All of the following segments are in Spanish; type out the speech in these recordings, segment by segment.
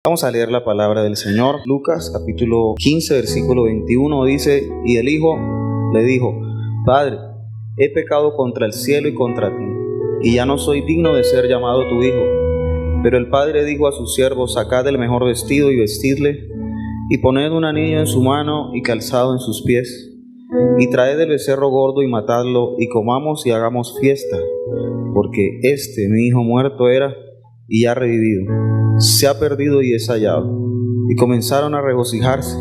Vamos a leer la palabra del Señor. Lucas capítulo 15 versículo 21 dice: Y el hijo le dijo: Padre, he pecado contra el cielo y contra ti, y ya no soy digno de ser llamado tu hijo. Pero el padre dijo a sus siervos: Sacad el mejor vestido y vestidle, y poned un anillo en su mano y calzado en sus pies, y traed el becerro gordo y matadlo, y comamos y hagamos fiesta, porque mi hijo muerto era y ha revivido, se ha perdido y es hallado. Y comenzaron a regocijarse.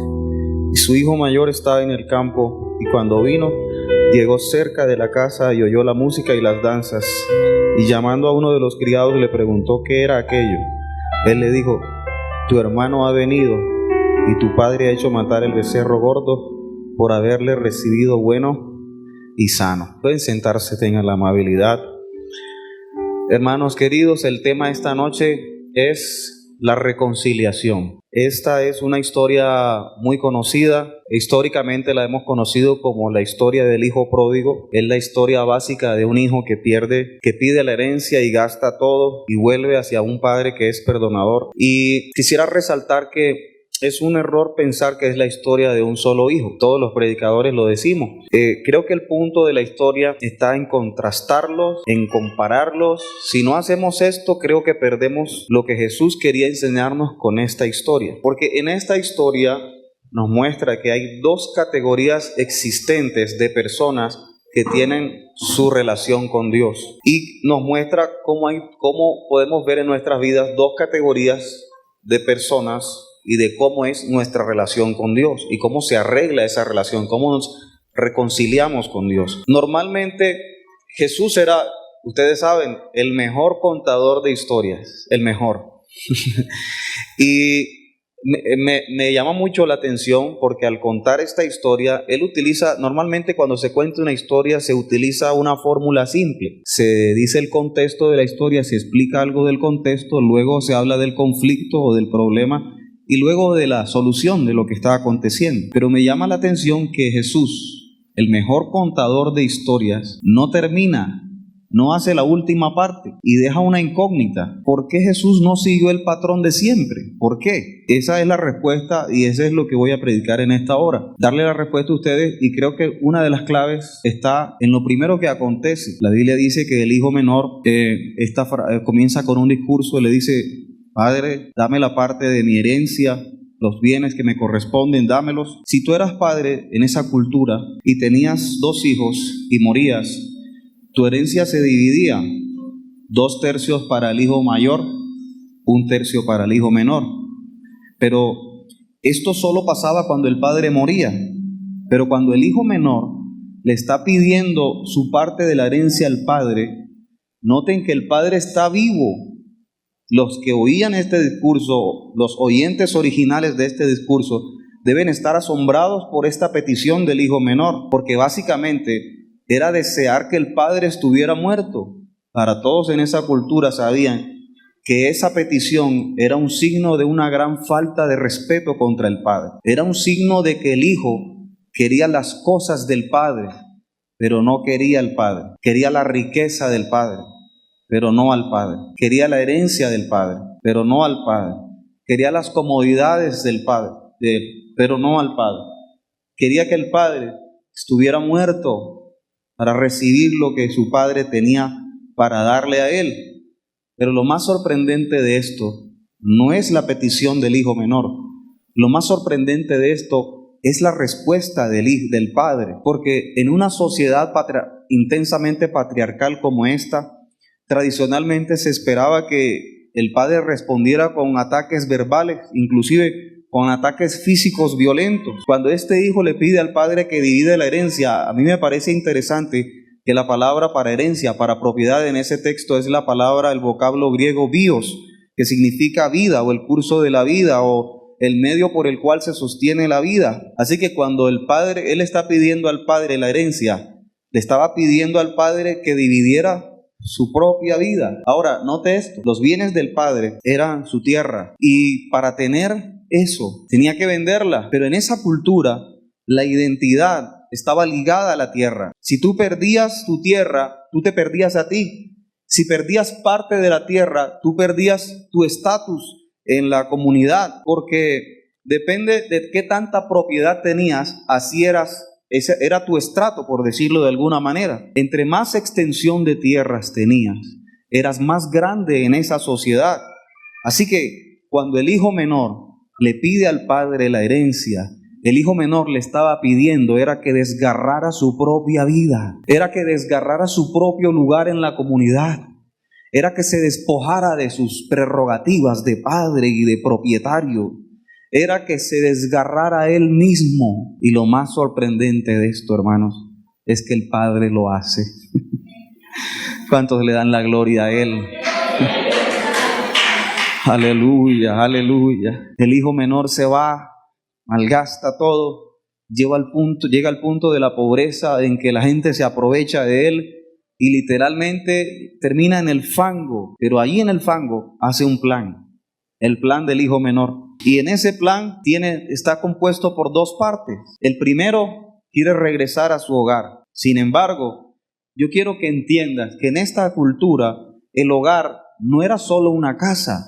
Y su hijo mayor estaba en el campo, y cuando vino, llegó cerca de la casa y oyó la música y las danzas, y llamando a uno de los criados le preguntó qué era aquello. Él le dijo: Tu hermano ha venido, y tu padre ha hecho matar el becerro gordo por haberle recibido bueno y sano. Pueden sentarse, tengan la amabilidad. Hermanos queridos, el tema de esta noche es la reconciliación. Esta es una historia muy conocida. Históricamente la hemos conocido como la historia del hijo pródigo. Es la historia básica de un hijo que pide la herencia y gasta todo y vuelve hacia un padre que es perdonador. Y quisiera resaltar que es un error pensar que es la historia de un solo hijo. Todos los predicadores lo decimos. Creo que el punto de la historia está en contrastarlos, en compararlos. Si no hacemos esto, creo que perdemos lo que Jesús quería enseñarnos con esta historia. Porque en esta historia nos muestra que hay dos categorías existentes de personas que tienen su relación con Dios. Y nos muestra cómo podemos ver en nuestras vidas dos categorías de personas y de cómo es nuestra relación con Dios y cómo se arregla esa relación, cómo nos reconciliamos con Dios. Normalmente Jesús era, ustedes saben, el mejor contador de historias, el mejor. Y me llama mucho la atención porque al contar esta historia, él utiliza, normalmente cuando se cuenta una historia se utiliza una fórmula simple. Se dice el contexto de la historia, se explica algo del contexto, luego se habla del conflicto o del problema y luego de la solución de lo que está aconteciendo. Pero me llama la atención que Jesús, el mejor contador de historias, no hace la última parte y deja una incógnita. ¿Por qué Jesús no siguió el patrón de siempre? ¿Por qué? Esa es la respuesta y eso es lo que voy a predicar en esta hora. Darle la respuesta a ustedes, y creo que una de las claves está en lo primero que acontece. La Biblia dice que el hijo menor comienza con un discurso y le dice: Padre, dame la parte de mi herencia, los bienes que me corresponden, dámelos. Si tú eras padre en esa cultura y tenías 2 hijos y morías, tu herencia se dividía: 2/3 para el hijo mayor, 1/3 para el hijo menor. Pero esto solo pasaba cuando el padre moría. Pero cuando el hijo menor le está pidiendo su parte de la herencia al padre, noten que el padre está vivo. Los que oían este discurso, los oyentes originales de este discurso, deben estar asombrados por esta petición del hijo menor, porque básicamente era desear que el padre estuviera muerto. Para todos en esa cultura sabían que esa petición era un signo de una gran falta de respeto contra el padre. Era un signo de que el hijo quería las cosas del padre, pero no quería al padre. Quería la riqueza del padre, pero no al padre. Quería la herencia del padre, pero no al padre. Quería las comodidades del padre, pero no al padre. Quería que el padre estuviera muerto para recibir lo que su padre tenía para darle a él. Pero lo más sorprendente de esto no es la petición del hijo menor. Lo más sorprendente de esto es la respuesta del padre. Porque en una sociedad intensamente patriarcal como esta, tradicionalmente se esperaba que el padre respondiera con ataques verbales, inclusive con ataques físicos violentos. Cuando este hijo le pide al padre que divida la herencia, a mí me parece interesante que la palabra para herencia, para propiedad en ese texto es la palabra, el vocablo griego bios, que significa vida o el curso de la vida o el medio por el cual se sostiene la vida. Así que cuando él está pidiendo al padre la herencia, le estaba pidiendo al padre que dividiera su propia vida. Ahora, note esto: los bienes del padre eran su tierra y para tener eso tenía que venderla, pero en esa cultura la identidad estaba ligada a la tierra. Si tú perdías tu tierra, tú te perdías a ti. Si perdías parte de la tierra, tú perdías tu estatus en la comunidad, porque depende de qué tanta propiedad tenías, así eras. Ese era tu estrato, por decirlo de alguna manera. Entre más extensión de tierras tenías, eras más grande en esa sociedad. Así que cuando el hijo menor le pide al padre la herencia, el hijo menor le estaba pidiendo era que desgarrara su propia vida, era que desgarrara su propio lugar en la comunidad, era que se despojara de sus prerrogativas de padre y de propietario, era que se desgarrara él mismo. Y lo más sorprendente de esto, hermanos, es que el Padre lo hace. ¿Cuántos le dan la gloria a Él? Aleluya, aleluya. El hijo menor se va, malgasta todo, llega al punto de la pobreza en que la gente se aprovecha de él y literalmente termina en el fango. Pero ahí en el fango hace un plan, el plan del hijo menor. Y en ese plan está compuesto por dos partes. El primero quiere regresar a su hogar. Sin embargo, yo quiero que entiendas que en esta cultura el hogar no era solo una casa.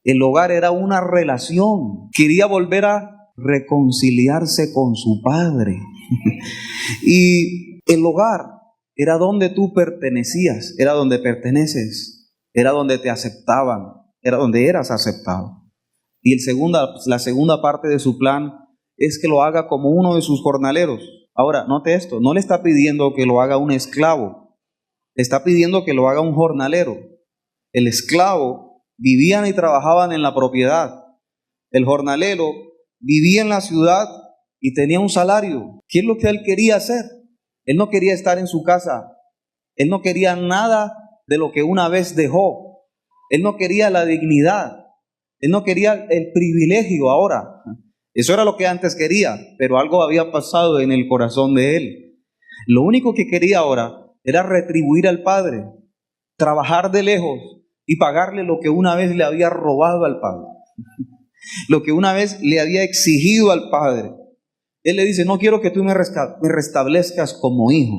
El hogar era una relación. Quería volver a reconciliarse con su padre. Y el hogar era donde tú pertenecías, era donde perteneces, era donde te aceptaban, era donde eras aceptado. Y la segunda parte de su plan es que lo haga como uno de sus jornaleros. Ahora, note esto, no le está pidiendo que lo haga un esclavo, le está pidiendo que lo haga un jornalero. El esclavo vivían y trabajaban en la propiedad. El jornalero vivía en la ciudad y tenía un salario. ¿Qué es lo que él quería hacer? Él no quería estar en su casa. Él no quería nada de lo que una vez dejó. Él no quería la dignidad. Él no quería el privilegio ahora. Eso era lo que antes quería, pero algo había pasado en el corazón de él. Lo único que quería ahora era retribuir al padre, trabajar de lejos y pagarle lo que una vez le había robado al padre, lo que una vez le había exigido al padre. Él le dice: no quiero que tú me restablezcas como hijo,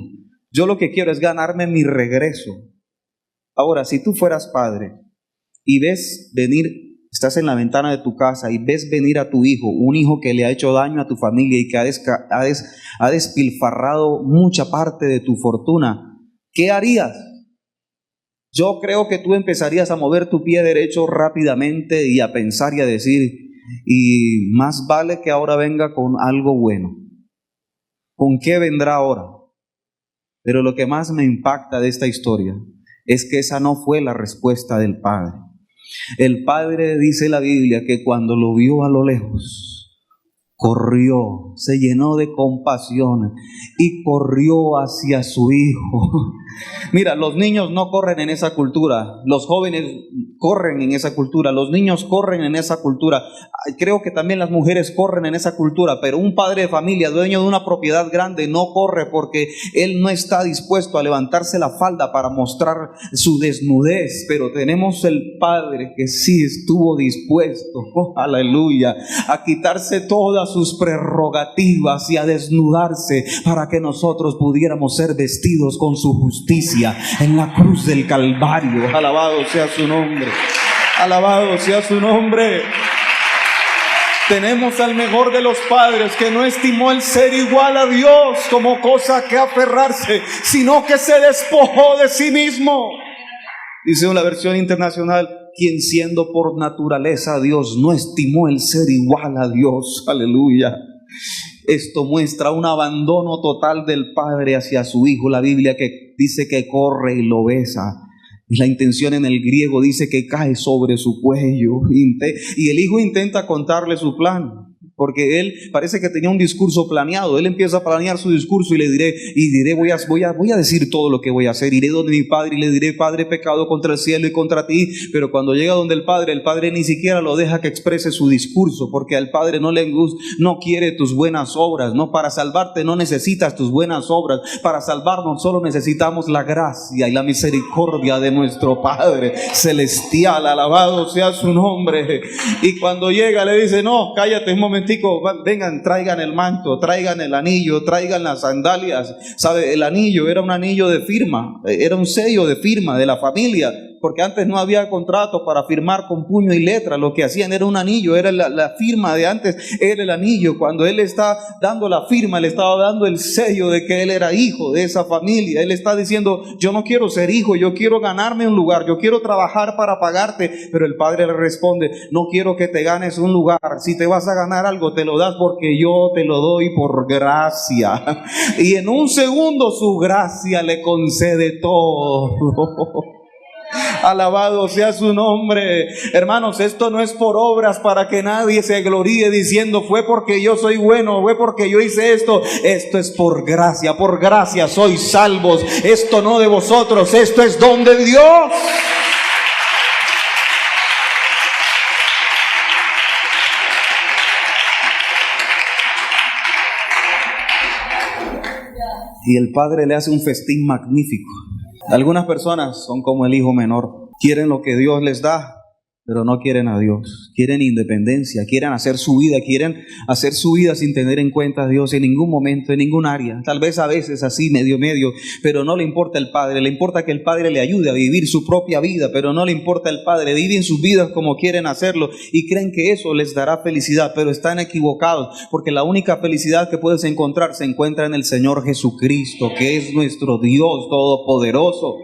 yo lo que quiero es ganarme mi regreso. Ahora, si tú fueras padre y ves venir, estás en la ventana de tu casa y ves venir a tu hijo, un hijo que le ha hecho daño a tu familia y que ha despilfarrado mucha parte de tu fortuna, ¿qué harías? Yo creo que tú empezarías a mover tu pie derecho rápidamente y a pensar y a decir: y más vale que ahora venga con algo bueno. ¿Con qué vendrá ahora? Pero lo que más me impacta de esta historia es que esa no fue la respuesta del padre. El padre, dice la Biblia, que cuando lo vio a lo lejos, corrió, se llenó de compasión y corrió hacia su hijo. Mira, los niños no corren en esa cultura, los jóvenes corren en esa cultura, los niños corren en esa cultura. Creo que también las mujeres corren en esa cultura, pero un padre de familia, dueño de una propiedad grande, no corre porque él no está dispuesto a levantarse la falda para mostrar su desnudez. Pero tenemos el padre que sí estuvo dispuesto, aleluya, a quitarse todas sus prerrogativas y a desnudarse para que nosotros pudiéramos ser vestidos con su justicia en la cruz del Calvario. Alabado sea su nombre, alabado sea su nombre. Tenemos al mejor de los padres, que no estimó el ser igual a Dios como cosa que aferrarse, sino que se despojó de sí mismo. Dice una versión internacional: quien siendo por naturaleza Dios, no estimó el ser igual a Dios. Aleluya. Esto muestra un abandono total del padre hacia su hijo. La Biblia que dice que corre y lo besa. Y la intención en el griego dice que cae sobre su cuello. Y el hijo intenta contarle su plan, porque él parece que tenía un discurso planeado. Él empieza a planear su discurso y diré, voy a decir todo lo que voy a hacer. Iré donde mi padre y le diré: Padre, he pecado contra el cielo y contra ti. Pero cuando llega donde el padre ni siquiera lo deja que exprese su discurso, porque al padre no quiere tus buenas obras. No, para salvarte no necesitas tus buenas obras. Para salvarnos solo necesitamos la gracia y la misericordia de nuestro Padre celestial. Alabado sea su nombre. Y cuando llega le dice: no, cállate un momento, vengan, traigan el manto, traigan el anillo, traigan las sandalias. ¿Sabe? El anillo era un anillo de firma, era un sello de firma de la familia. porque antes no había contrato para firmar con puño y letra. Lo que hacían era un anillo, era la firma de antes, era el anillo. Cuando él está dando la firma, le estaba dando el sello de que él era hijo de esa familia. Él está diciendo, yo no quiero ser hijo, yo quiero ganarme un lugar, yo quiero trabajar para pagarte. Pero el padre le responde, no quiero que te ganes un lugar, si te vas a ganar algo te lo das porque yo te lo doy por gracia. Y en un segundo su gracia le concede todo. Alabado sea su nombre. Hermanos, esto no es por obras para que nadie se gloríe diciendo fue porque yo soy bueno, fue porque yo hice esto. Esto es por gracia sois salvos. Esto no de vosotros, esto es don de Dios. Y el padre le hace un festín magnífico. Algunas personas son como el hijo menor. Quieren lo que Dios les da, pero no quieren a Dios. Quieren independencia, quieren hacer su vida sin tener en cuenta a Dios en ningún momento, en ningún área. Tal vez a veces así, medio, pero no le importa el padre. Le importa que el padre le ayude a vivir su propia vida, pero no le importa el padre. Viven sus vidas como quieren hacerlo y creen que eso les dará felicidad, pero están equivocados, porque la única felicidad que puedes encontrar se encuentra en el Señor Jesucristo, que es nuestro Dios todopoderoso.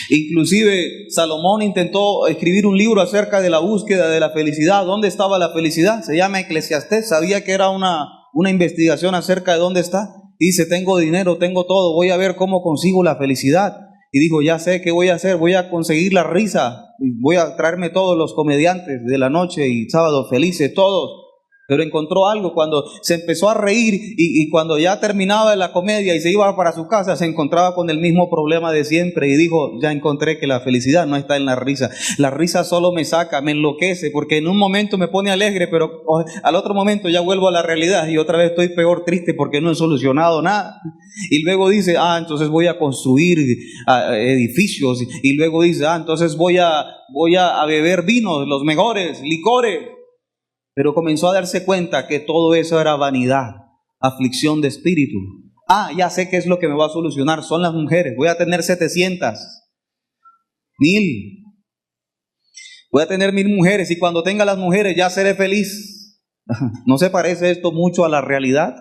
Inclusive Salomón intentó escribir un libro acerca de la búsqueda de la felicidad. ¿Dónde estaba la felicidad? Se llama Eclesiastés. Sabía que era una investigación acerca de dónde está. Dice, tengo dinero, tengo todo, voy a ver cómo consigo la felicidad. Y dijo, ya sé qué voy a hacer, voy a conseguir la risa, voy a traerme todos los comediantes de la noche y sábado felices, todos. Pero encontró algo cuando se empezó a reír y cuando ya terminaba la comedia y se iba para su casa, se encontraba con el mismo problema de siempre y dijo, ya encontré que la felicidad no está en la risa. La risa solo me saca, me enloquece, porque en un momento me pone alegre, pero al otro momento ya vuelvo a la realidad y otra vez estoy peor triste porque no he solucionado nada. Y luego dice, entonces voy a construir edificios. Y luego dice, entonces voy a beber vinos, los mejores, licores. Pero comenzó a darse cuenta que todo eso era vanidad, aflicción de espíritu. Ya sé qué es lo que me va a solucionar, son las mujeres. Voy a tener 700, 1000. Voy a tener 1000 mujeres y cuando tenga las mujeres ya seré feliz. ¿No se parece esto mucho a la realidad?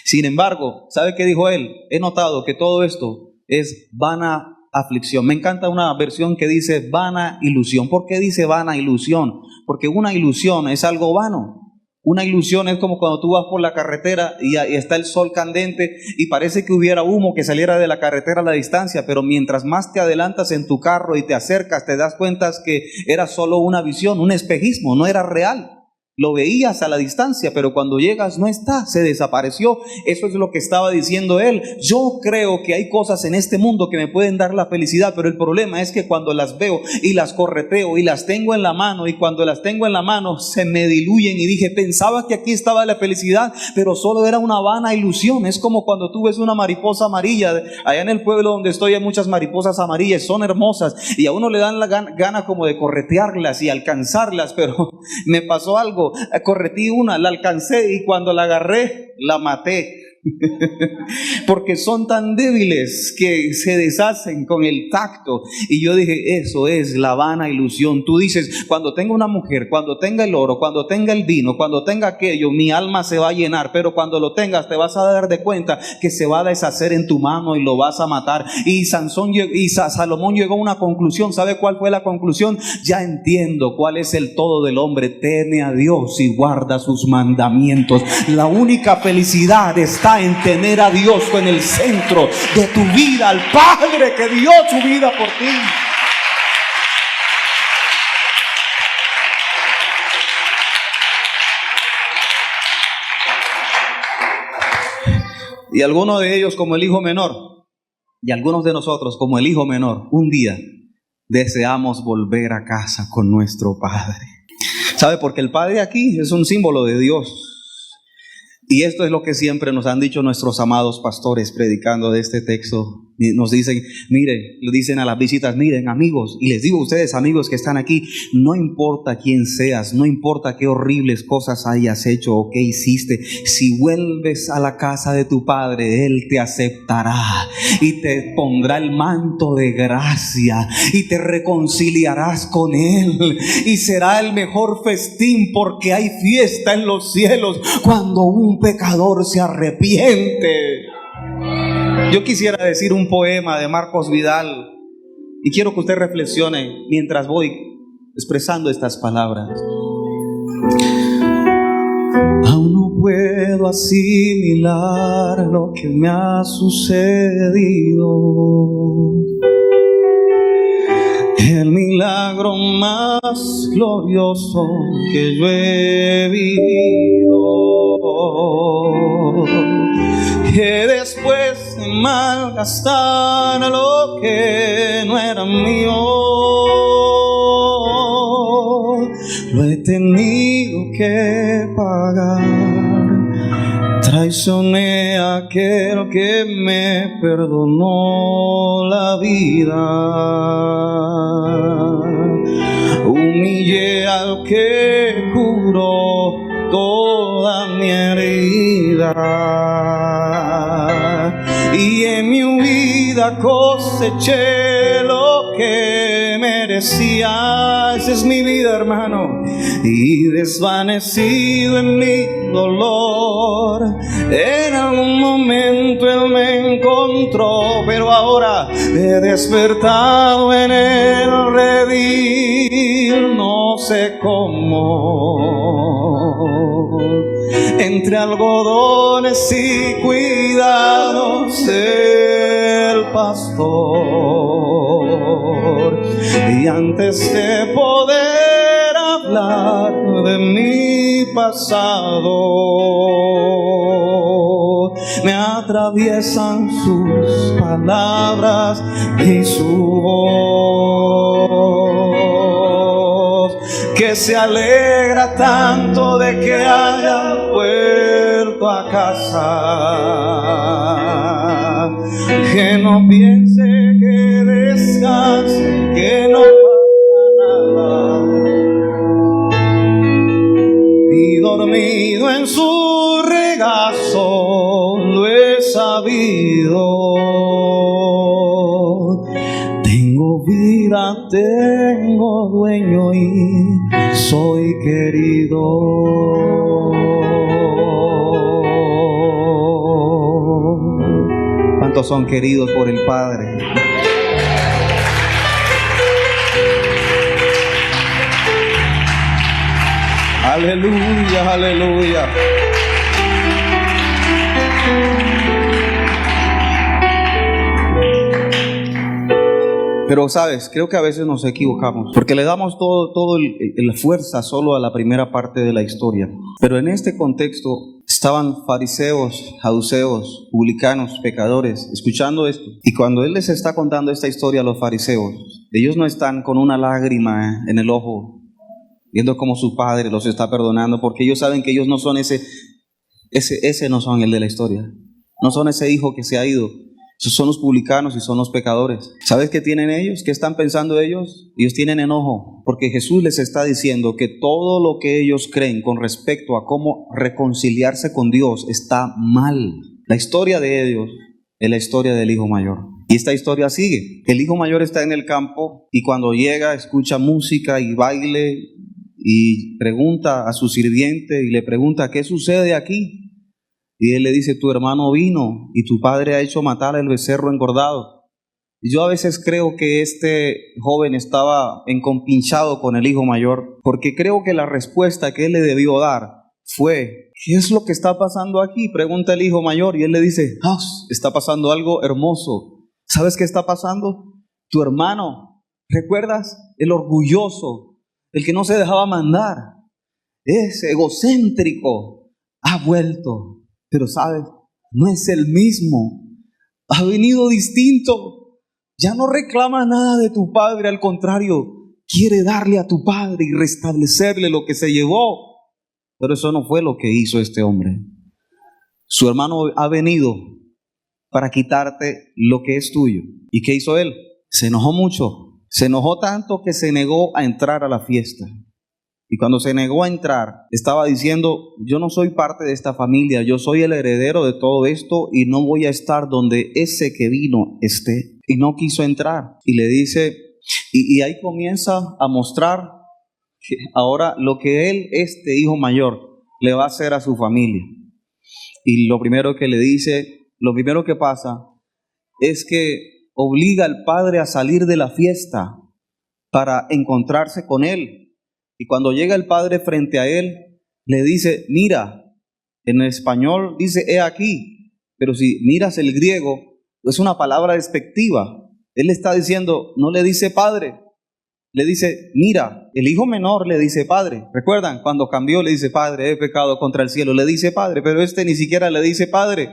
Sin embargo, ¿sabe qué dijo él? He notado que todo esto es vana aflicción. Me encanta una versión que dice vana ilusión. ¿Por qué dice vana ilusión? Porque una ilusión es algo vano. Una ilusión es como cuando tú vas por la carretera y está el sol candente y parece que hubiera humo que saliera de la carretera a la distancia, pero mientras más te adelantas en tu carro y te acercas, te das cuenta que era solo una visión, un espejismo, no era real. Lo veías a la distancia, pero cuando llegas no está, se desapareció. Eso es lo que estaba diciendo él. Yo creo que hay cosas en este mundo que me pueden dar la felicidad, pero el problema es que cuando las veo y las correteo y las tengo en la mano, y cuando las tengo en la mano se me diluyen y dije, pensaba que aquí estaba la felicidad, pero solo era una vana ilusión. Es como cuando tú ves una mariposa amarilla. Allá en el pueblo donde estoy hay muchas mariposas amarillas, son hermosas y a uno le dan la gana como de corretearlas y alcanzarlas, pero me pasó algo. Corretí una, la alcancé y cuando la agarré, la maté. Porque son tan débiles que se deshacen con el tacto. Y yo dije, eso es la vana ilusión. Tú dices, cuando tenga una mujer, cuando tenga el oro, cuando tenga el vino, cuando tenga aquello, mi alma se va a llenar. Pero cuando lo tengas te vas a dar de cuenta que se va a deshacer en tu mano y lo vas a matar. Y Salomón llegó a una conclusión. ¿Sabe cuál fue la conclusión? Ya entiendo cuál es el todo del hombre. Teme a Dios y guarda sus mandamientos. La única felicidad está en tener a Dios en el centro de tu vida, al Padre que dio su vida por ti. Y algunos de ellos como el hijo menor, y algunos de nosotros como el hijo menor, un día deseamos volver a casa con nuestro Padre. ¿Sabe? Porque el Padre aquí es un símbolo de Dios. Y esto es lo que siempre nos han dicho nuestros amados pastores predicando de este texto. Nos dicen, miren, le dicen a las visitas, miren amigos, y les digo a ustedes amigos que están aquí, no importa quién seas, no importa qué horribles cosas hayas hecho o qué hiciste, si vuelves a la casa de tu Padre, Él te aceptará y te pondrá el manto de gracia y te reconciliarás con Él y será el mejor festín, porque hay fiesta en los cielos cuando un pecador se arrepiente. Yo quisiera decir un poema de Marcos Vidal y quiero que usted reflexione mientras voy expresando estas palabras. Aún no puedo asimilar lo que me ha sucedido, el milagro más glorioso que yo he vivido, que después de malgastar lo que no era mío, lo he tenido que pagar. Traicioné a aquel que me perdonó la vida, humillé al que curó toda mi herida, y en mi huida coseché lo que merecía. Esa es mi vida, hermano, y desvanecido en mi dolor, en algún momento Él me encontró, pero ahora he despertado en el redil, no sé cómo, entre algodones y cuidados del pastor, y antes de poder hablar de mi pasado, me atraviesan sus palabras y su voz, que se alegra tanto de que haya vuelto a casa, que no piense que descanse, que no pasa nada, y dormido en su regazo lo he sabido. Tengo vida, tengo dueño y soy querido. ¿Cuántos son queridos por el Padre? Aleluya, aleluya. Pero sabes, creo que a veces nos equivocamos porque le damos todo la fuerza solo a la primera parte de la historia. Pero en este contexto estaban fariseos, saduceos, publicanos, pecadores, escuchando esto. Y cuando Él les está contando esta historia a los fariseos, ellos no están con una lágrima en el ojo, viendo cómo su Padre los está perdonando, porque ellos saben que ellos no son ese no son el de la historia, no son ese hijo que se ha ido. Esos son los publicanos y son los pecadores. ¿Sabes qué tienen ellos? ¿Qué están pensando ellos? Ellos tienen enojo, porque Jesús les está diciendo que todo lo que ellos creen con respecto a cómo reconciliarse con Dios está mal. La historia de ellos es la historia del hijo mayor. Y esta historia sigue. El hijo mayor está en el campo y cuando llega escucha música y baile y pregunta a su sirviente y le pregunta: ¿qué sucede aquí? Y él le dice: tu hermano vino y tu padre ha hecho matar el becerro engordado. Y yo a veces creo que este joven estaba encompinchado con el hijo mayor, porque creo que la respuesta que él le debió dar fue: ¿qué es lo que está pasando aquí?, pregunta el hijo mayor. Y él le dice: está pasando algo hermoso. ¿Sabes qué está pasando? Tu hermano, ¿recuerdas? El orgulloso, el que no se dejaba mandar, ese egocéntrico, ha vuelto. Pero sabes, no es el mismo, ha venido distinto, ya no reclama nada de tu padre, al contrario, quiere darle a tu padre y restablecerle lo que se llevó. Pero eso no fue lo que hizo este hombre. Su hermano ha venido para quitarte lo que es tuyo. ¿Y qué hizo él? Se enojó mucho. Se enojó tanto que se negó a entrar a la fiesta. Y cuando se negó a entrar, estaba diciendo, yo no soy parte de esta familia, yo soy el heredero de todo esto y no voy a estar donde ese que vino esté. Y no quiso entrar. Y le dice, y ahí comienza a mostrar que ahora lo que él, este hijo mayor, le va a hacer a su familia. Y lo primero que le dice, lo primero que pasa es que obliga al padre a salir de la fiesta para encontrarse con él. Y cuando llega el padre frente a él, le dice, mira, en español dice, he aquí, pero si miras el griego, es una palabra despectiva. Él está diciendo, no le dice padre, le dice, mira, el hijo menor le dice padre. ¿Recuerdan? Cuando cambió le dice, padre, he pecado contra el cielo, le dice padre, pero este ni siquiera le dice padre,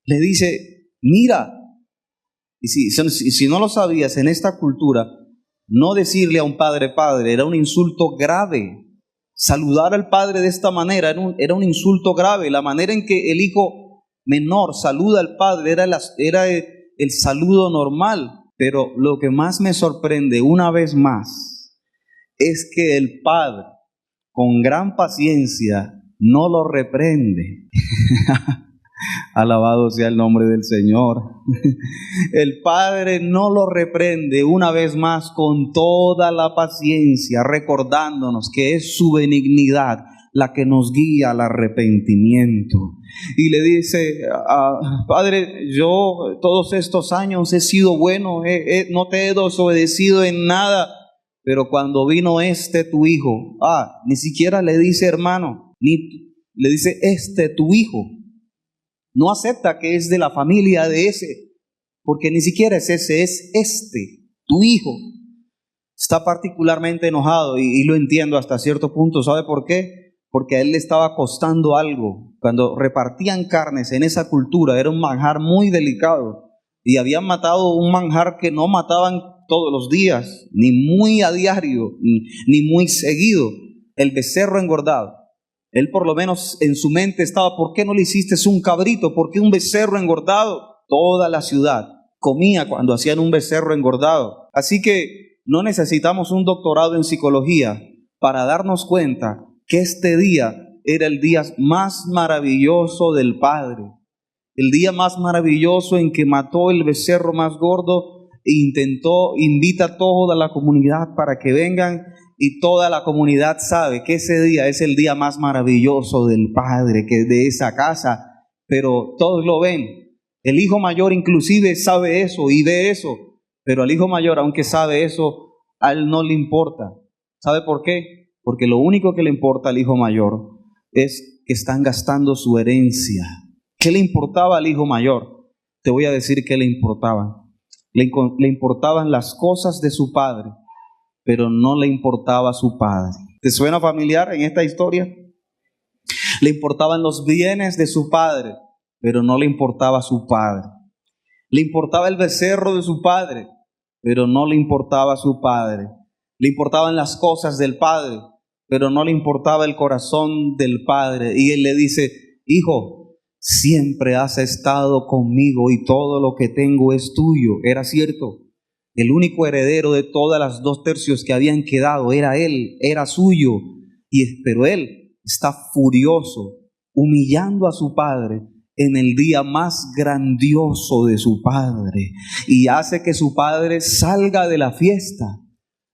le dice, mira. Y si no lo sabías, en esta cultura, no decirle a un padre padre era un insulto grave. Saludar al padre de esta manera era un insulto grave. La manera en que el hijo menor saluda al padre era el saludo normal. Pero lo que más me sorprende una vez más es que el padre, con gran paciencia, no lo reprende. Alabado sea el nombre del Señor. El Padre no lo reprende una vez más con toda la paciencia, recordándonos que es su benignidad la que nos guía al arrepentimiento. Y le dice, Padre, yo todos estos años he sido bueno, no te he desobedecido en nada, pero cuando vino tu hijo, ni siquiera le dice hermano, ni le dice tu hijo. No acepta que es de la familia de ese, porque ni siquiera es ese, es tu hijo. Está particularmente enojado y lo entiendo hasta cierto punto. ¿Sabe por qué? Porque a él le estaba costando algo. Cuando repartían carnes en esa cultura era un manjar muy delicado y habían matado un manjar que no mataban todos los días, ni muy a diario, ni muy seguido, el becerro engordado. Él por lo menos en su mente estaba, ¿por qué no le hiciste un cabrito? ¿Por qué un becerro engordado? Toda la ciudad comía cuando hacían un becerro engordado. Así que no necesitamos un doctorado en psicología para darnos cuenta que este día era el día más maravilloso del Padre. El día más maravilloso en que mató el becerro más gordo e invita a toda la comunidad para que vengan. Y toda la comunidad sabe que ese día es el día más maravilloso del Padre, que es de esa casa, pero todos lo ven. El hijo mayor inclusive sabe eso y ve eso, pero al hijo mayor, aunque sabe eso, a él no le importa. ¿Sabe por qué? Porque lo único que le importa al hijo mayor es que están gastando su herencia. ¿Qué le importaba al hijo mayor? Te voy a decir qué le importaban. Le importaban las cosas de su padre, pero no le importaba a su padre. ¿Te suena familiar en esta historia? Le importaban los bienes de su padre, pero no le importaba a su padre. Le importaba el becerro de su padre, pero no le importaba a su padre. Le importaban las cosas del padre, pero no le importaba el corazón del padre. Y él le dice, hijo, siempre has estado conmigo y todo lo que tengo es tuyo. Era cierto. El único heredero de todas las 2/3 que habían quedado era él, era suyo. Pero él está furioso, humillando a su padre en el día más grandioso de su padre. Y hace que su padre salga de la fiesta.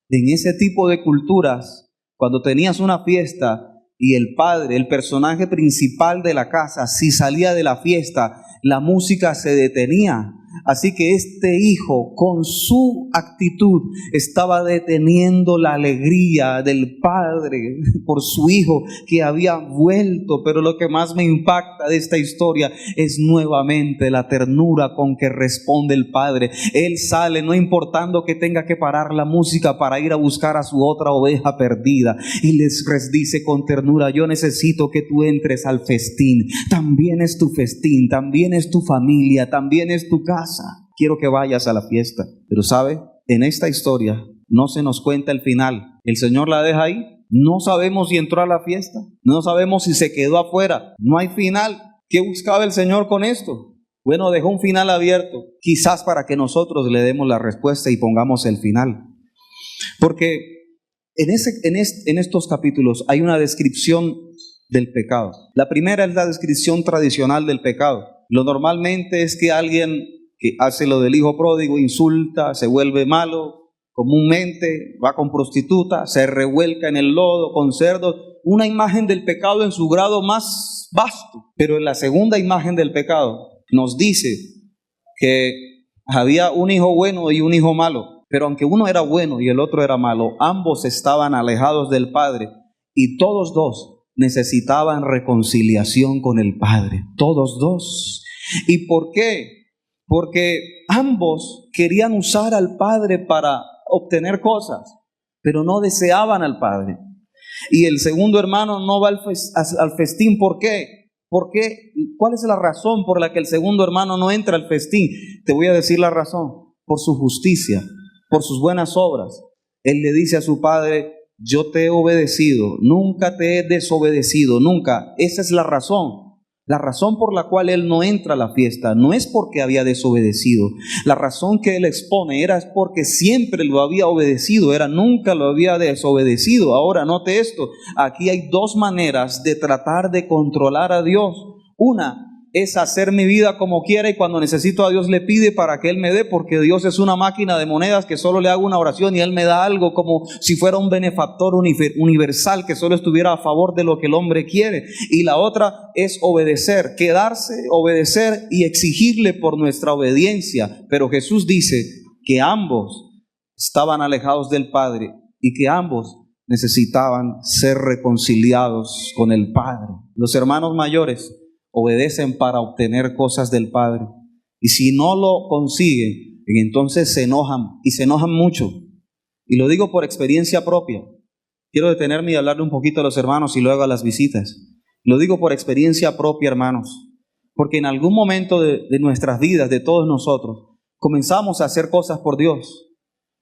En ese tipo de culturas, cuando tenías una fiesta y el padre, el personaje principal de la casa, si salía de la fiesta, la música se detenía. Así que este hijo, con su actitud, estaba deteniendo la alegría del padre por su hijo que había vuelto. Pero lo que más me impacta de esta historia es nuevamente la ternura con que responde el padre. Él sale, no importando que tenga que parar la música para ir a buscar a su otra oveja perdida, y les dice con ternura, yo necesito que tú entres al festín. También es tu festín, también es tu familia, también es tu casa. Quiero que vayas a la fiesta. Pero ¿sabe? En esta historia no se nos cuenta el final. El Señor la deja ahí. No sabemos si entró a la fiesta. No sabemos si se quedó afuera. No hay final. ¿Qué buscaba el Señor con esto? Bueno, dejó un final abierto, quizás para que nosotros le demos la respuesta y pongamos el final. Porque en estos capítulos hay una descripción del pecado. La primera es la descripción tradicional del pecado. Lo normalmente es que alguien que hace lo del hijo pródigo, insulta, se vuelve malo, comúnmente va con prostituta, se revuelca en el lodo con cerdos, una imagen del pecado en su grado más vasto. Pero en la segunda imagen del pecado nos dice que había un hijo bueno y un hijo malo, pero aunque uno era bueno y el otro era malo, ambos estaban alejados del Padre y todos dos necesitaban reconciliación con el Padre, todos dos. ¿Y por qué? Porque ambos querían usar al Padre para obtener cosas, pero no deseaban al Padre. Y el segundo hermano no va al festín. ¿Por qué? ¿Por qué? ¿Cuál es la razón por la que el segundo hermano no entra al festín? Te voy a decir la razón: por su justicia, por sus buenas obras. Él le dice a su padre: yo te he obedecido, nunca te he desobedecido, nunca. Esa es la razón. La razón por la cual él no entra a la fiesta no es porque había desobedecido. La razón que él expone era porque siempre lo había obedecido, nunca lo había desobedecido. Ahora note esto, aquí hay dos maneras de tratar de controlar a Dios. Una es hacer mi vida como quiera y cuando necesito a Dios le pide para que Él me dé, porque Dios es una máquina de monedas que solo le hago una oración y Él me da algo, como si fuera un benefactor universal que solo estuviera a favor de lo que el hombre quiere. Y la otra es obedecer, quedarse, obedecer y exigirle por nuestra obediencia. Pero Jesús dice que ambos estaban alejados del Padre y que ambos necesitaban ser reconciliados con el Padre. Los hermanos mayores obedecen para obtener cosas del Padre, y si no lo consiguen, entonces se enojan, y se enojan mucho. Y lo digo por experiencia propia. Quiero detenerme y hablarle un poquito a los hermanos y luego a las visitas. Lo digo por experiencia propia, hermanos, porque en algún momento de nuestras vidas, de todos nosotros, comenzamos a hacer cosas por Dios,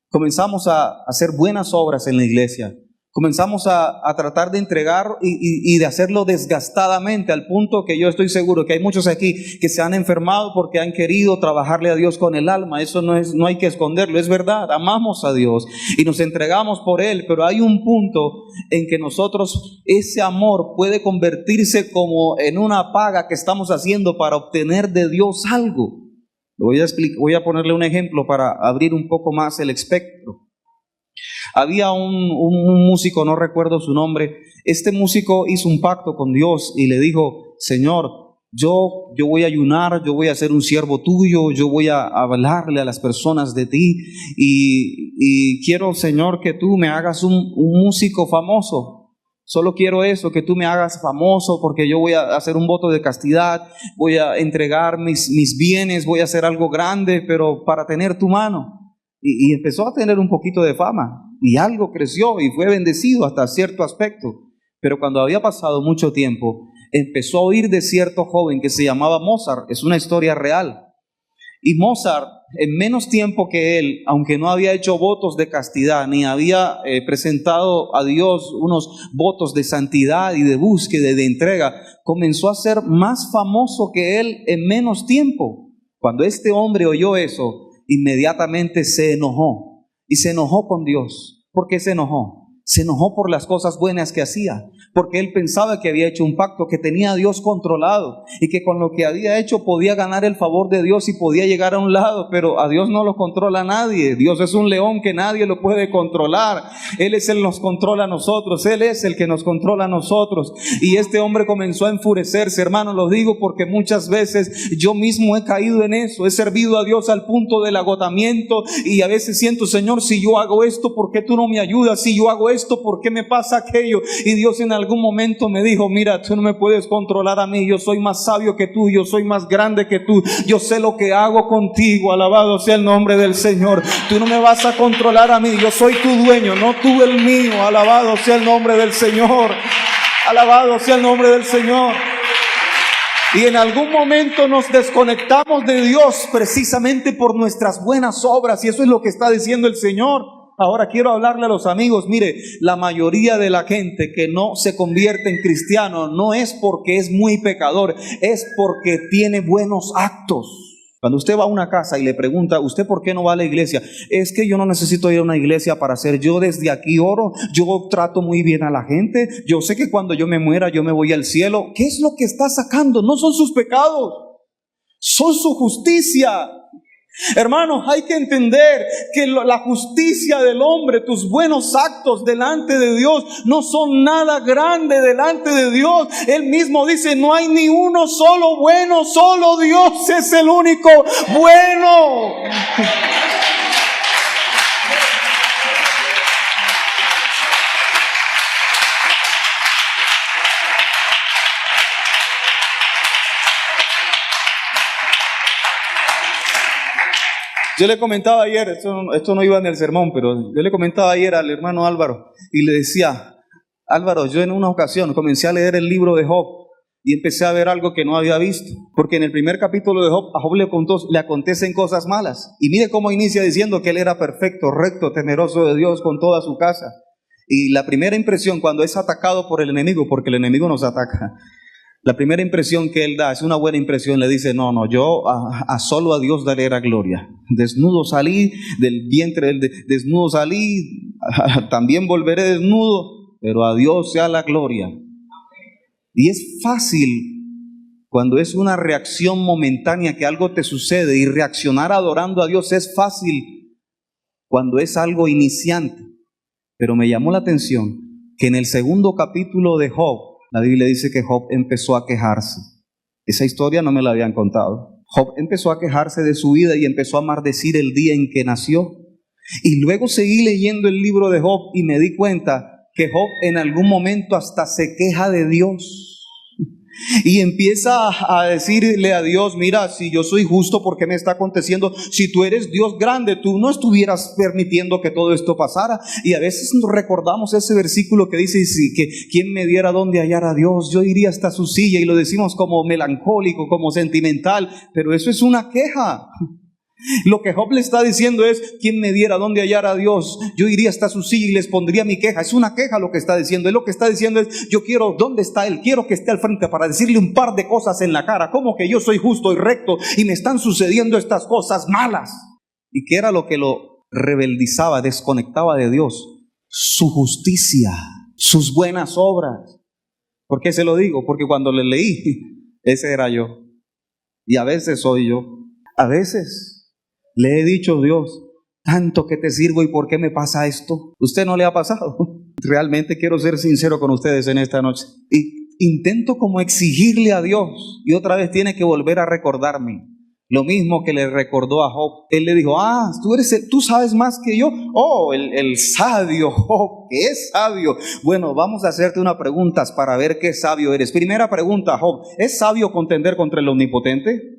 comenzamos a hacer buenas obras en la iglesia, comenzamos a tratar de entregar y de hacerlo desgastadamente, al punto que yo estoy seguro que hay muchos aquí que se han enfermado porque han querido trabajarle a Dios con el alma. Eso no hay que esconderlo, es verdad, amamos a Dios y nos entregamos por Él, pero hay un punto en que nosotros, ese amor puede convertirse como en una paga que estamos haciendo para obtener de Dios algo. Voy a ponerle un ejemplo para abrir un poco más el espectro. Había un músico, no recuerdo su nombre. Este músico hizo un pacto con Dios y le dijo: Señor, yo voy a ayunar, yo voy a ser un siervo tuyo, yo voy a hablarle a las personas de ti y quiero, Señor, que tú me hagas un músico famoso. Solo quiero eso, que tú me hagas famoso, porque yo voy a hacer un voto de castidad, voy a entregar mis bienes, voy a hacer algo grande, pero para tener tu mano. Y empezó a tener un poquito de fama y algo creció y fue bendecido hasta cierto aspecto. Pero cuando había pasado mucho tiempo, empezó a oír de cierto joven que se llamaba Mozart. Es una historia real. Y Mozart, en menos tiempo que él, aunque no había hecho votos de castidad, ni había presentado a Dios unos votos de santidad y de búsqueda y de entrega, comenzó a ser más famoso que él en menos tiempo. Cuando este hombre oyó eso, inmediatamente se enojó, y se enojó con Dios. ¿Por qué se enojó? Se enojó por las cosas buenas que hacía, porque él pensaba que había hecho un pacto, que tenía a Dios controlado y que con lo que había hecho podía ganar el favor de Dios y podía llegar a un lado. Pero a Dios no lo controla nadie. Dios es un león que nadie lo puede controlar. Él es el que nos controla a nosotros, Él es el que nos controla a nosotros. Y este hombre comenzó a enfurecerse, hermano. Lo digo porque muchas veces yo mismo he caído en eso. He servido a Dios al punto del agotamiento y a veces siento: Señor, si yo hago esto, ¿por qué tú no me ayudas? Si yo hago esto, ¿por qué me pasa aquello? Y Dios en algún momento me dijo: mira, tú no me puedes controlar a mí, yo soy más sabio que tú, yo soy más grande que tú, yo sé lo que hago contigo. Alabado sea el nombre del Señor. Tú no me vas a controlar a mí, yo soy tu dueño, no tú el mío. Alabado sea el nombre del Señor. Alabado sea el nombre del Señor. Y en algún momento nos desconectamos de Dios precisamente por nuestras buenas obras, y eso es lo que está diciendo el Señor. Ahora quiero hablarle a los amigos, mire, la mayoría de la gente que no se convierte en cristiano no es porque es muy pecador, es porque tiene buenos actos. Cuando usted va a una casa y le pregunta, ¿usted por qué no va a la iglesia? Es que yo no necesito ir a una iglesia para hacer, yo desde aquí oro, yo trato muy bien a la gente, yo sé que cuando yo me muera yo me voy al cielo. ¿Qué es lo que está sacando? No son sus pecados, son su justicia. Hermanos, hay que entender que la justicia del hombre, tus buenos actos delante de Dios, no son nada grande delante de Dios. Él mismo dice, no hay ni uno solo bueno, solo Dios es el único bueno. Yo le comentaba ayer, esto no iba en el sermón, pero yo le comentaba ayer al hermano Álvaro y le decía, Álvaro, yo en una ocasión comencé a leer el libro de Job y empecé a ver algo que no había visto, porque en el primer capítulo de Job, a Job le acontecen cosas malas, y mire cómo inicia diciendo que él era perfecto, recto, temeroso de Dios con toda su casa. Y la primera impresión cuando es atacado por el enemigo, porque el enemigo nos ataca, la primera impresión que él da es una buena impresión. Le dice, no, yo solo a Dios daré la gloria. Desnudo salí del vientre, desnudo salí, también volveré desnudo, pero a Dios sea la gloria. Y es fácil cuando es una reacción momentánea que algo te sucede, y reaccionar adorando a Dios es fácil cuando es algo iniciante. Pero me llamó la atención que en el segundo capítulo de Job, la Biblia dice que Job empezó a quejarse. Esa historia no me la habían contado. Job empezó a quejarse de su vida y empezó a maldecir el día en que nació. Y luego seguí leyendo el libro de Job y me di cuenta que Job en algún momento hasta se queja de Dios. Y empieza a decirle a Dios, mira, si yo soy justo, ¿por qué me está aconteciendo? Si tú eres Dios grande, tú no estuvieras permitiendo que todo esto pasara. Y a veces nos recordamos ese versículo que dice que quien me diera donde hallar a Dios, yo iría hasta su silla, y lo decimos como melancólico, como sentimental, pero eso es una queja. Lo que Job le está diciendo es, quien me diera donde hallar a Dios, yo iría hasta su silla y les pondría mi queja. Es una queja lo que está diciendo. Él lo que está diciendo es, yo quiero, ¿dónde está Él? Quiero que esté al frente para decirle un par de cosas en la cara, como que yo soy justo y recto y me están sucediendo estas cosas malas. ¿Y qué era lo que lo rebeldizaba, desconectaba de Dios? Su justicia, sus buenas obras. ¿Por qué se lo digo? Porque cuando le leí, ese era yo. Y a veces soy yo. A veces le he dicho, Dios, tanto que te sirvo, ¿y por qué me pasa esto? ¿Usted no le ha pasado? Realmente quiero ser sincero con ustedes en esta noche. Y intento como exigirle a Dios, y otra vez tiene que volver a recordarme. Lo mismo que le recordó a Job. Él le dijo, tú sabes más que yo. Oh, el sabio Job, ¿qué es sabio? Bueno, vamos a hacerte unas preguntas para ver qué sabio eres. Primera pregunta, Job, ¿es sabio contender contra el omnipotente?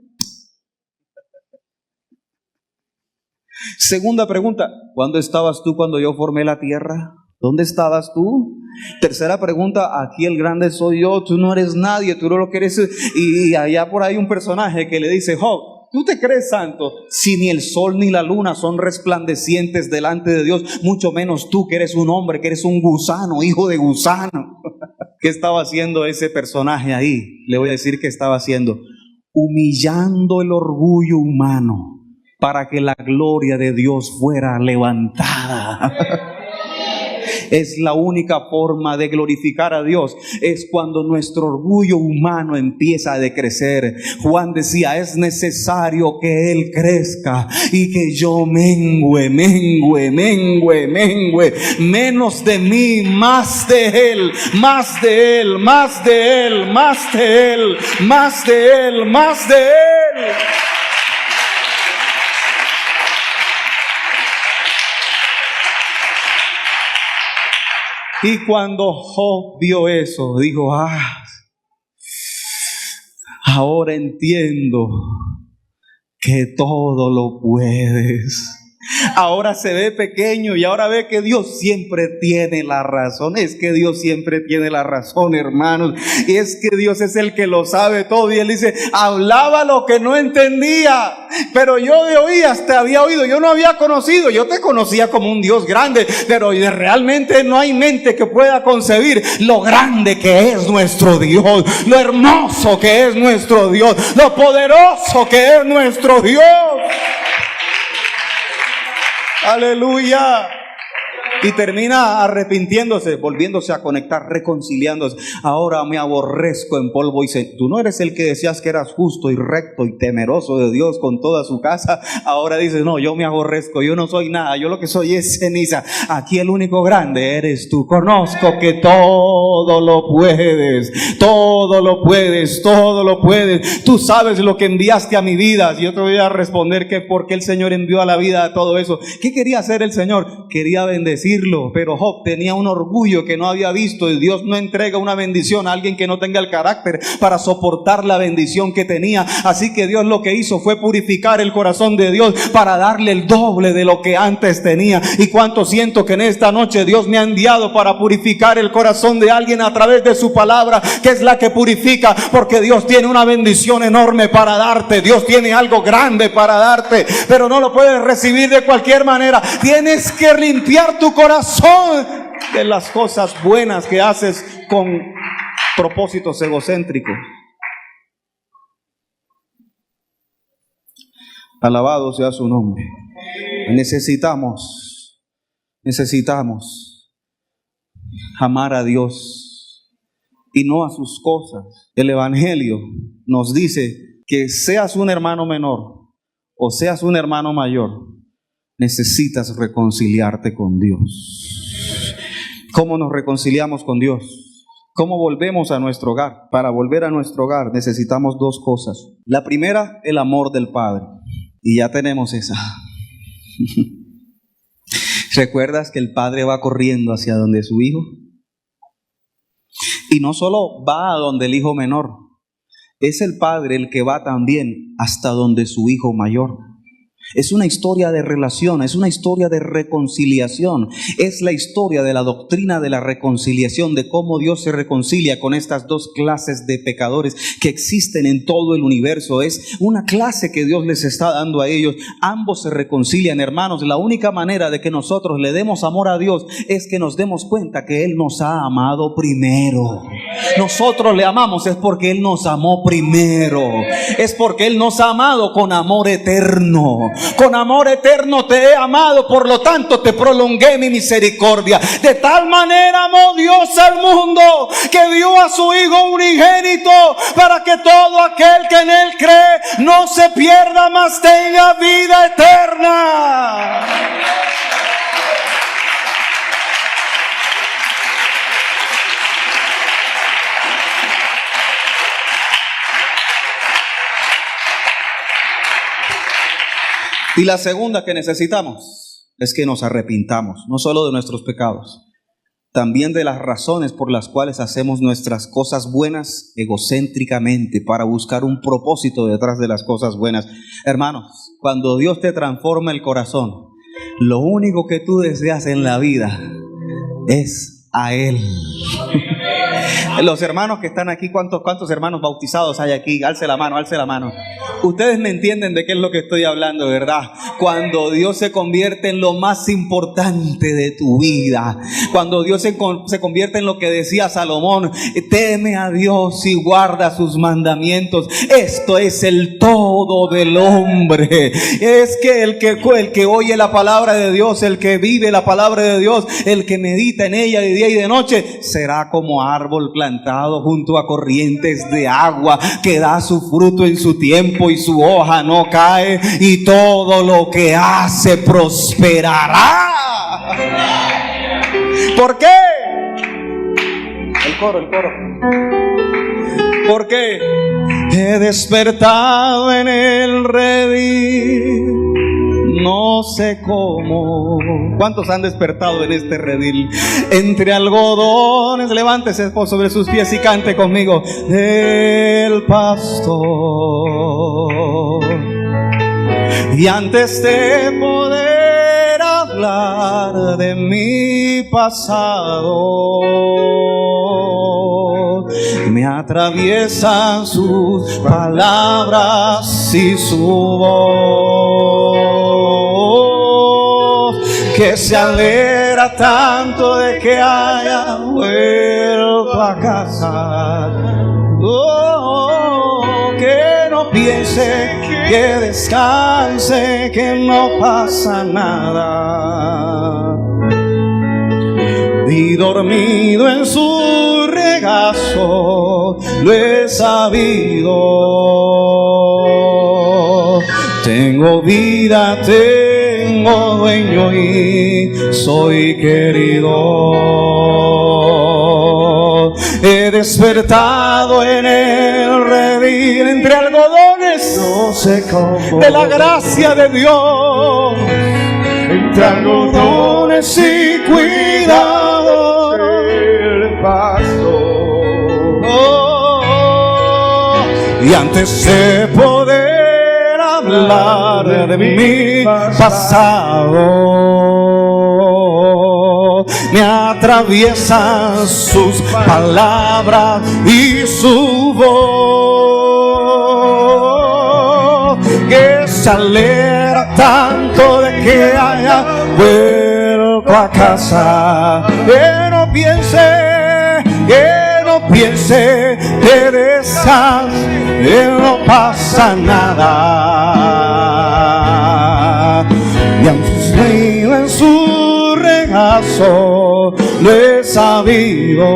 Segunda pregunta, ¿cuándo estabas tú cuando yo formé la tierra? ¿Dónde estabas tú? Tercera pregunta, aquí el grande soy yo, tú no eres nadie, tú no lo que eres. Y allá por ahí un personaje que le dice, Job, ¿tú te crees santo? Si ni el sol ni la luna son resplandecientes delante de Dios, mucho menos tú que eres un hombre, que eres un gusano, hijo de gusano. ¿Qué estaba haciendo ese personaje ahí? Le voy a decir qué estaba haciendo. Humillando el orgullo humano para que la gloria de Dios fuera levantada. Es la única forma de glorificar a Dios, es cuando nuestro orgullo humano empieza a decrecer. Juan decía, es necesario que Él crezca y que yo mengue, menos de mí, más de Él, más de Él, más de Él, más de Él, más de Él, más de Él. Y cuando Job vio eso, dijo, ahora entiendo que todo lo puedes. Ahora se ve pequeño y ahora ve que Dios siempre tiene la razón. Es que Dios siempre tiene la razón, hermanos. Y es que Dios es el que lo sabe todo. Y Él dice, hablaba lo que no entendía, pero yo de oídas te había oído, yo no había conocido. Yo te conocía como un Dios grande, pero realmente no hay mente que pueda concebir lo grande que es nuestro Dios, lo hermoso que es nuestro Dios, lo poderoso que es nuestro Dios. Aleluya. Y termina arrepintiéndose, volviéndose a conectar, reconciliándose. Ahora me aborrezco en polvo y tú no eres el que decías que eras justo y recto y temeroso de Dios con toda su casa. Ahora dices, no, yo me aborrezco, yo no soy nada, yo lo que soy es ceniza. Aquí el único grande eres tú. Conozco que todo lo puedes, todo lo puedes, todo lo puedes. Tú sabes lo que enviaste a mi vida. Y yo te voy a responder que porque el Señor envió a la vida a todo eso. ¿Qué quería hacer el Señor? Quería bendecir. Pero Job tenía un orgullo que no había visto, y Dios no entrega una bendición a alguien que no tenga el carácter para soportar la bendición que tenía. Así que Dios lo que hizo fue purificar el corazón de Dios para darle el doble de lo que antes tenía. Y cuánto siento que en esta noche Dios me ha enviado para purificar el corazón de alguien a través de su palabra, que es la que purifica, porque Dios tiene una bendición enorme para darte. Dios tiene algo grande para darte, pero no lo puedes recibir de cualquier manera. Tienes que limpiar tu corazón de las cosas buenas que haces con propósitos egocéntricos. Alabado sea su nombre. Necesitamos amar a Dios y no a sus cosas. El Evangelio nos dice que seas un hermano menor o seas un hermano mayor, necesitas reconciliarte con Dios. ¿Cómo nos reconciliamos con Dios? ¿Cómo volvemos a nuestro hogar? Para volver a nuestro hogar necesitamos dos cosas. La primera, el amor del Padre. Y ya tenemos esa. ¿Recuerdas que el Padre va corriendo hacia donde su hijo? Y no solo va a donde el hijo menor, es el Padre el que va también hasta donde su hijo mayor. Es una historia de relación, es una historia de reconciliación. Es la historia de la doctrina de la reconciliación, de cómo Dios se reconcilia con estas dos clases de pecadores que existen en todo el universo. Es una clase que Dios les está dando a ellos. Ambos se reconcilian, hermanos. La única manera de que nosotros le demos amor a Dios es que nos demos cuenta que Él nos ha amado primero. Nosotros le amamos es porque Él nos amó primero. Es porque Él nos ha amado con amor eterno. Con amor eterno te he amado, por lo tanto te prolongué mi misericordia. De tal manera amó Dios al mundo que dio a su Hijo unigénito, para que todo aquel que en Él cree no se pierda, mas tenga vida eterna. Y la segunda que necesitamos es que nos arrepintamos, no solo de nuestros pecados, también de las razones por las cuales hacemos nuestras cosas buenas egocéntricamente, para buscar un propósito detrás de las cosas buenas. Hermanos, cuando Dios te transforma el corazón, lo único que tú deseas en la vida es a Él. Los hermanos que están aquí, ¿cuántos hermanos bautizados hay aquí? Alce la mano, alce la mano. Ustedes me entienden de qué es lo que estoy hablando, ¿verdad? Cuando Dios se convierte en lo más importante de tu vida, cuando Dios se convierte en lo que decía Salomón: teme a Dios y guarda sus mandamientos. Esto es el todo del hombre. Es que el que oye la palabra de Dios, el que vive la palabra de Dios, el que medita en ella de día y de noche, será como árbol plantado junto a corrientes de agua, que da su fruto en su tiempo y su hoja no cae, y todo lo que hace prosperará. ¿Por qué? El coro. ¿Por qué? He despertado en el redil, no sé cómo. ¿Cuántos han despertado en este redil? Entre algodones, levántese sobre sus pies y cante conmigo. Del pastor. Y antes de poder hablar de mi pasado. Me atraviesan sus palabras y su voz, que se alegra tanto de que haya vuelto a casa. Que no piense, que descanse, que no pasa nada. Y dormido en su regazo lo he sabido. Tengo vida, tengo dueño y soy querido. He despertado en el redil entre algodones, no sé cómo, de la gracia de Dios, entre algodones y cuidado del pasto. Y antes de poder hablar de mi pasado, me atraviesan sus palabras y su voz, que se alegra tanto de que haya vuelto a casa. Que no piense, que descanse, que no pasa nada. Y antes leído en su regazo lo he sabido.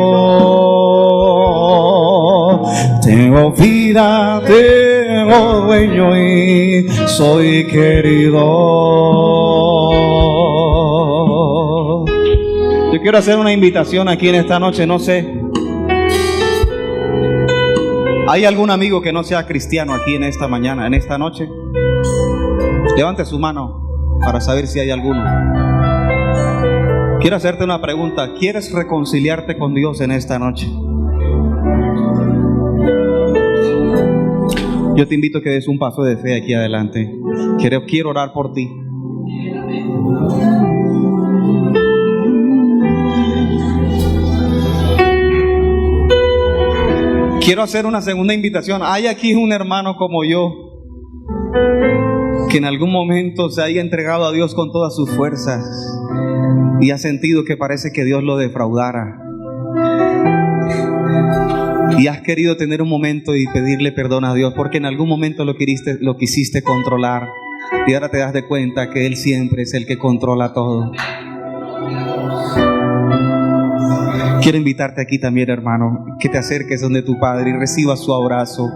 Tengo vida, tengo dueño y soy querido. Yo quiero hacer una invitación aquí en esta noche, no sé. ¿Hay algún amigo que no sea cristiano aquí en esta mañana, en esta noche? Levante su mano para saber si hay alguno. Quiero hacerte una pregunta. ¿Quieres reconciliarte con Dios en esta noche? Yo te invito a que des un paso de fe aquí adelante. Quiero orar por ti. Quiero hacer una segunda invitación. ¿Hay aquí un hermano como yo que en algún momento se haya entregado a Dios con todas sus fuerzas y ha sentido que parece que Dios lo defraudara? Y has querido tener un momento y pedirle perdón a Dios porque en algún momento lo quisiste controlar y ahora te das de cuenta que Él siempre es el que controla todo. Quiero invitarte aquí también, hermano, que te acerques donde tu Padre y recibas su abrazo.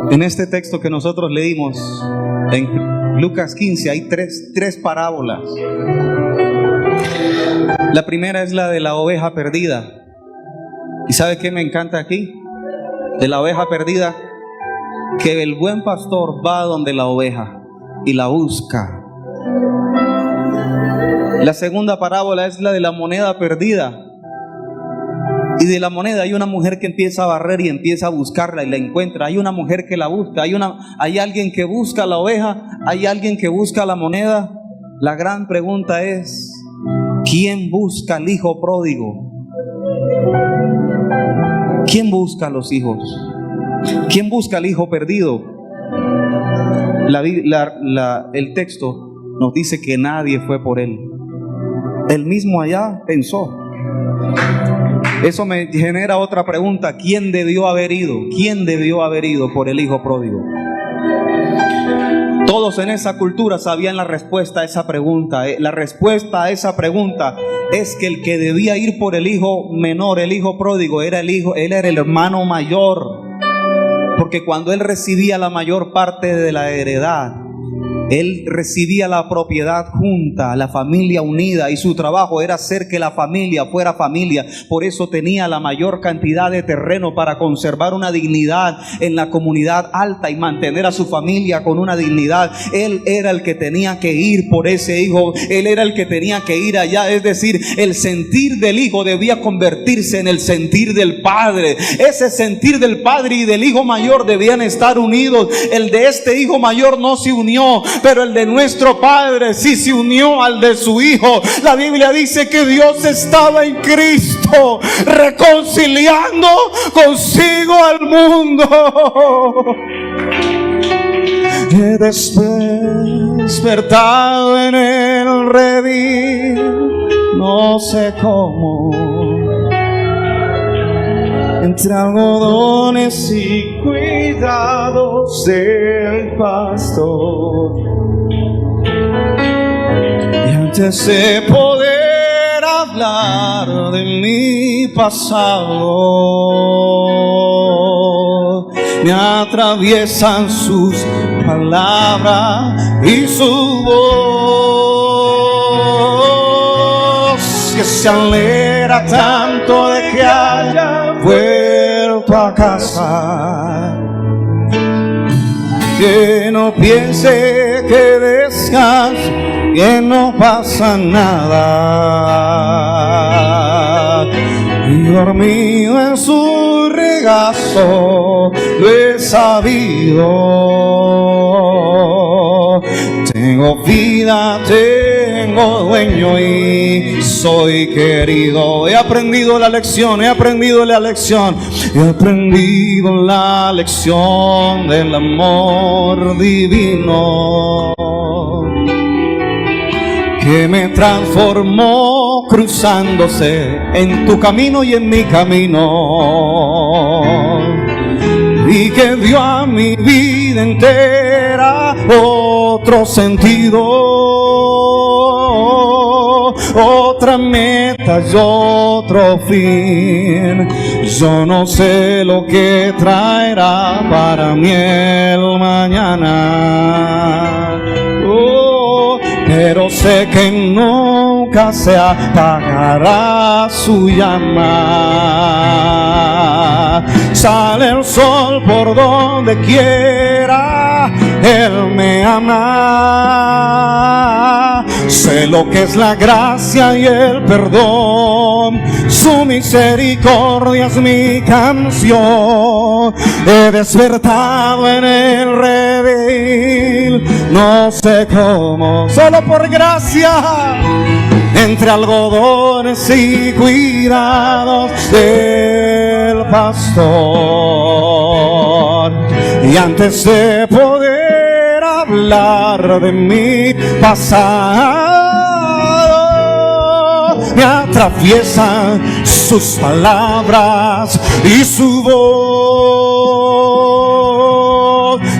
En este texto que nosotros leímos, en Lucas 15, hay tres parábolas. La primera es la de la oveja perdida. ¿Y sabe qué me encanta aquí? De la oveja perdida, que el buen pastor va donde la oveja y la busca. La segunda parábola es la de la moneda perdida. Y de la moneda hay una mujer que empieza a barrer y empieza a buscarla y la encuentra. Hay una mujer que la busca. Hay alguien que busca la oveja. Hay alguien que busca la moneda. La gran pregunta es: ¿quién busca al hijo pródigo? ¿Quién busca a los hijos? ¿Quién busca al hijo perdido? El texto nos dice que nadie fue por él. Él mismo allá pensó. Eso me genera otra pregunta. ¿Quién debió haber ido? ¿Quién debió haber ido por el hijo pródigo? Todos en esa cultura sabían la respuesta a esa pregunta. La respuesta a esa pregunta es que el que debía ir por el hijo menor, el hijo pródigo, era el hijo, él era el hermano mayor. Porque cuando él recibía la mayor parte de la heredad, Él recibía la propiedad junta, la familia unida, y su trabajo era hacer que la familia fuera familia. Por eso tenía la mayor cantidad de terreno para conservar una dignidad en la comunidad alta y mantener a su familia con una dignidad. Él era el que tenía que ir por ese hijo, él era el que tenía que ir allá. Es decir, el sentir del hijo debía convertirse en el sentir del padre. Ese sentir del padre y del hijo mayor debían estar unidos. El de este hijo mayor no se unió, pero el de nuestro Padre sí se unió al de su Hijo. La Biblia dice que Dios estaba en Cristo reconciliando consigo al mundo. He despertado en el redil, no sé cómo, entre algodones y cuidados del pastor. Y antes de poder hablar de mi pasado, me atraviesan sus palabras y su voz, que se alegra tanto de que haya vuelto a casa, que no piense que descanse, que no pasa nada, y dormido en su regazo lo he sabido. Tengo vida, tengo dueño y soy querido. He aprendido la lección, he aprendido la lección, he aprendido la lección del amor divino, que me transformó cruzándose en tu camino y en mi camino, y que dio a mi vida entera otro sentido, otra meta y otro fin. Yo no sé lo que traerá para mí el mañana, pero sé que nunca se apagará su llama. Sale el sol por donde quiera, Él me ama. Sé lo que es la gracia y el perdón, su misericordia es mi canción. He despertado en el redil, no sé cómo, solo por gracia, entre algodones y cuidados del pastor. Y antes de poder hablar de mi pasado, me atraviesan sus palabras y su voz,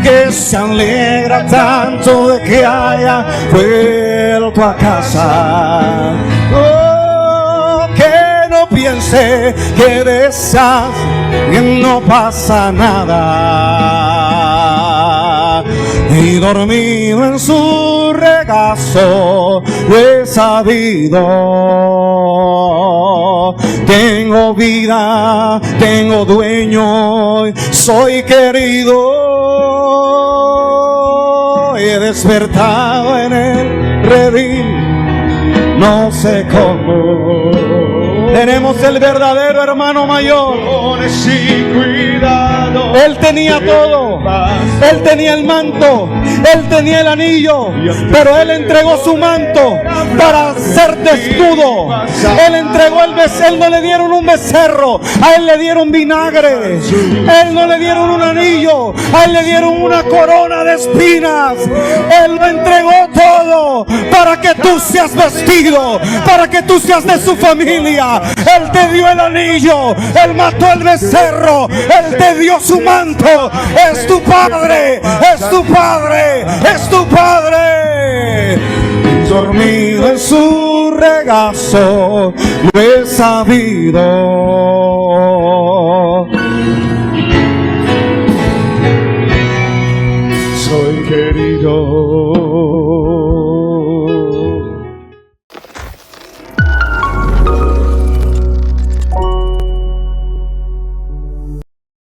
que se alegra tanto de que haya vuelto a casa. Oh, que no piense que de esas que no pasa nada, y dormido en su regazo lo he sabido. Tengo vida, tengo dueño, soy querido. He despertado en el redil, no sé cómo. Tenemos el verdadero hermano mayor. Él tenía todo, Él tenía el manto, Él tenía el anillo, pero Él entregó su manto para ser desnudo. Él entregó el becerro. Él no le dieron un becerro, a Él le dieron vinagre. Él no le dieron un anillo, a Él le dieron una corona de espinas. Él lo entregó todo para que tú seas vestido, para que tú seas de su familia. Él te dio el anillo, Él mató el becerro, Él te dio su manto. Es tu Padre, es tu Padre, es tu Padre. Dormido en su regazo lo he sabido. Soy querido.